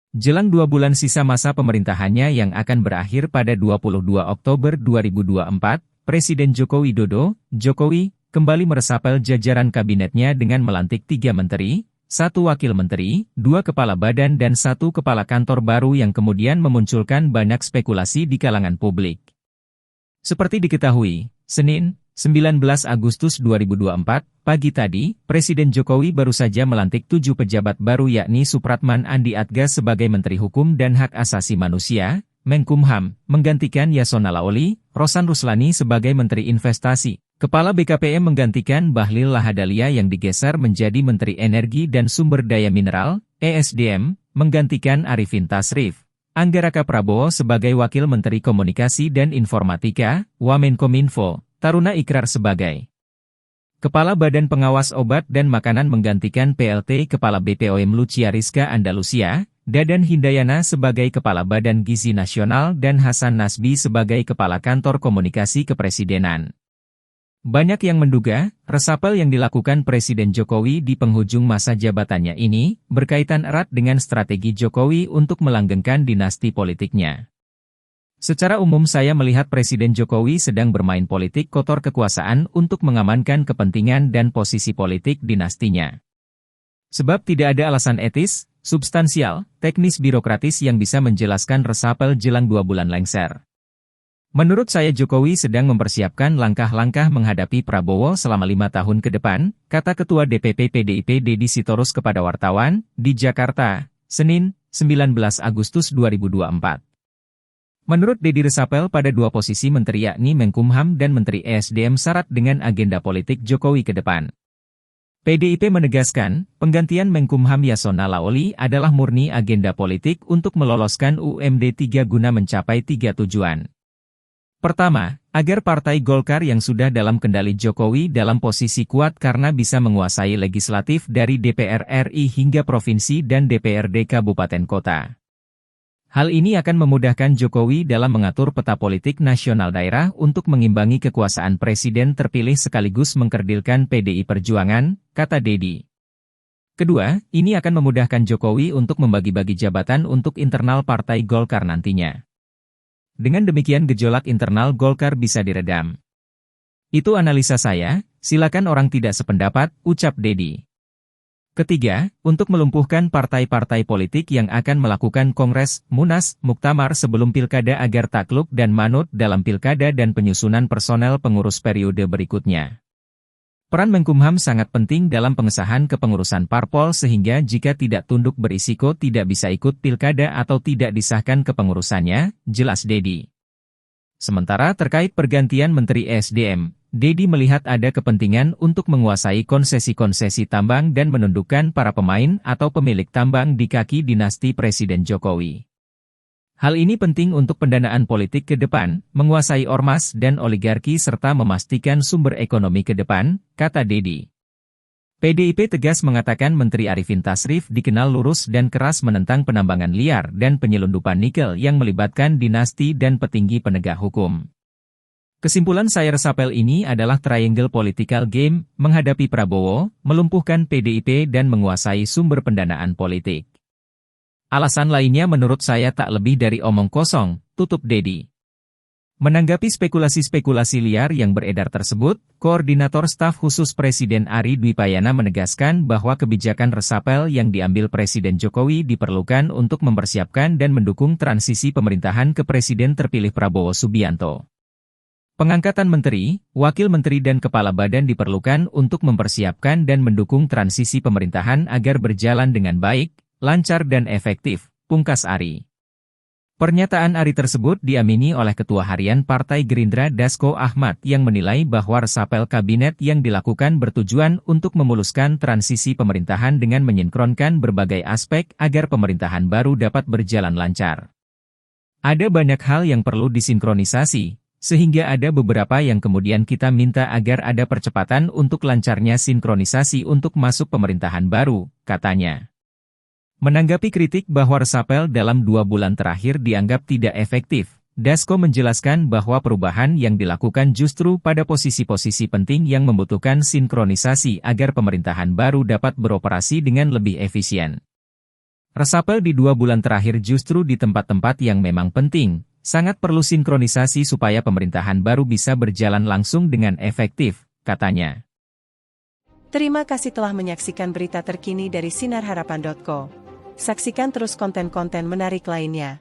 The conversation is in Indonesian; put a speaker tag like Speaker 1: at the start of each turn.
Speaker 1: Jelang 2 bulan sisa masa pemerintahannya yang akan berakhir pada 22 Oktober 2024, Presiden Joko Widodo, Jokowi, kembali meresapel jajaran kabinetnya dengan melantik 3 menteri, 1 wakil menteri, 2 kepala badan dan 1 kepala kantor baru yang kemudian memunculkan banyak spekulasi di kalangan publik. Seperti diketahui, Senin, 19 Agustus 2024, pagi tadi, Presiden Jokowi baru saja melantik 7 pejabat baru yakni Supratman Andi Atgas sebagai Menteri Hukum dan Hak Asasi Manusia, Menkumham, menggantikan Yasona Laoli, Rosan Ruslani sebagai Menteri Investasi, Kepala BKPM menggantikan Bahlil Lahadalia yang digeser menjadi Menteri Energi dan Sumber Daya Mineral, ESDM, menggantikan Arifin Tasrif. Anggaraka Prabowo sebagai Wakil Menteri Komunikasi dan Informatika, Wamenkominfo. Taruna Ikrar sebagai Kepala Badan Pengawas Obat dan Makanan menggantikan PLT Kepala BPOM Lucia Rizka Andalusia, Dadan Hindayana sebagai Kepala Badan Gizi Nasional dan Hasan Nasbi sebagai Kepala Kantor Komunikasi Kepresidenan. Banyak yang menduga, resapel yang dilakukan Presiden Jokowi di penghujung masa jabatannya ini, berkaitan erat dengan strategi Jokowi untuk melanggengkan dinasti politiknya. Secara umum saya melihat Presiden Jokowi sedang bermain politik kotor kekuasaan untuk mengamankan kepentingan dan posisi politik dinastinya. Sebab tidak ada alasan etis, substansial, teknis birokratis yang bisa menjelaskan resapel jelang 2 bulan lengser. Menurut saya Jokowi sedang mempersiapkan langkah-langkah menghadapi Prabowo selama 5 tahun ke depan, kata Ketua DPP PDIP Deddy Sitorus kepada wartawan, di Jakarta, Senin, 19 Agustus 2024. Menurut Deddy resapel pada 2 posisi menteri yakni Menkumham dan Menteri ESDM syarat dengan agenda politik Jokowi ke depan. PDIP menegaskan, penggantian Menkumham Yasona Laoli adalah murni agenda politik untuk meloloskan UMD 3 guna mencapai 3 tujuan. Pertama, agar Partai Golkar yang sudah dalam kendali Jokowi dalam posisi kuat karena bisa menguasai legislatif dari DPR RI hingga provinsi dan DPRD Kabupaten Kota. Hal ini akan memudahkan Jokowi dalam mengatur peta politik nasional daerah untuk mengimbangi kekuasaan presiden terpilih sekaligus mengkerdilkan PDI Perjuangan, kata Deddy. Kedua, ini akan memudahkan Jokowi untuk membagi-bagi jabatan untuk internal Partai Golkar nantinya. Dengan demikian gejolak internal Golkar bisa diredam. Itu analisa saya, silakan orang tidak sependapat, ucap Deddy. Ketiga, untuk melumpuhkan partai-partai politik yang akan melakukan kongres, munas, muktamar sebelum pilkada agar takluk dan manut dalam pilkada dan penyusunan personel pengurus periode berikutnya. Peran Menkumham sangat penting dalam pengesahan kepengurusan parpol sehingga jika tidak tunduk berisiko tidak bisa ikut pilkada atau tidak disahkan kepengurusannya, jelas Deddy. Sementara terkait pergantian Menteri ESDM, Deddy melihat ada kepentingan untuk menguasai konsesi-konsesi tambang dan menundukkan para pemain atau pemilik tambang di kaki dinasti Presiden Jokowi. Hal ini penting untuk pendanaan politik ke depan, menguasai ormas dan oligarki serta memastikan sumber ekonomi ke depan, kata Deddy. PDIP tegas mengatakan Menteri Arifin Tasrif dikenal lurus dan keras menentang penambangan liar dan penyelundupan nikel yang melibatkan dinasti dan petinggi penegak hukum. Kesimpulan saya resapel ini adalah triangle political game, menghadapi Prabowo, melumpuhkan PDIP dan menguasai sumber pendanaan politik. Alasan lainnya menurut saya tak lebih dari omong kosong, tutup Deddy. Menanggapi spekulasi-spekulasi liar yang beredar tersebut, Koordinator Staf Khusus Presiden Ari Dwipayana menegaskan bahwa kebijakan resapel yang diambil Presiden Jokowi diperlukan untuk mempersiapkan dan mendukung transisi pemerintahan ke Presiden terpilih Prabowo Subianto. Pengangkatan menteri, wakil menteri dan kepala badan diperlukan untuk mempersiapkan dan mendukung transisi pemerintahan agar berjalan dengan baik, lancar dan efektif, pungkas Ari. Pernyataan Ari tersebut diamini oleh Ketua Harian Partai Gerindra Dasko Ahmad yang menilai bahwa resapel kabinet yang dilakukan bertujuan untuk memuluskan transisi pemerintahan dengan menyinkronkan berbagai aspek agar pemerintahan baru dapat berjalan lancar. Ada banyak hal yang perlu disinkronisasi, sehingga ada beberapa yang kemudian kita minta agar ada percepatan untuk lancarnya sinkronisasi untuk masuk pemerintahan baru, katanya. Menanggapi kritik bahwa resapel dalam 2 bulan terakhir dianggap tidak efektif, Dasko menjelaskan bahwa perubahan yang dilakukan justru pada posisi-posisi penting yang membutuhkan sinkronisasi agar pemerintahan baru dapat beroperasi dengan lebih efisien. Resapel di 2 bulan terakhir justru di tempat-tempat yang memang penting, sangat perlu sinkronisasi supaya pemerintahan baru bisa berjalan langsung dengan efektif, katanya.
Speaker 2: Terima kasih telah menyaksikan berita terkini dari sinarharapan.co. Saksikan terus konten-konten menarik lainnya.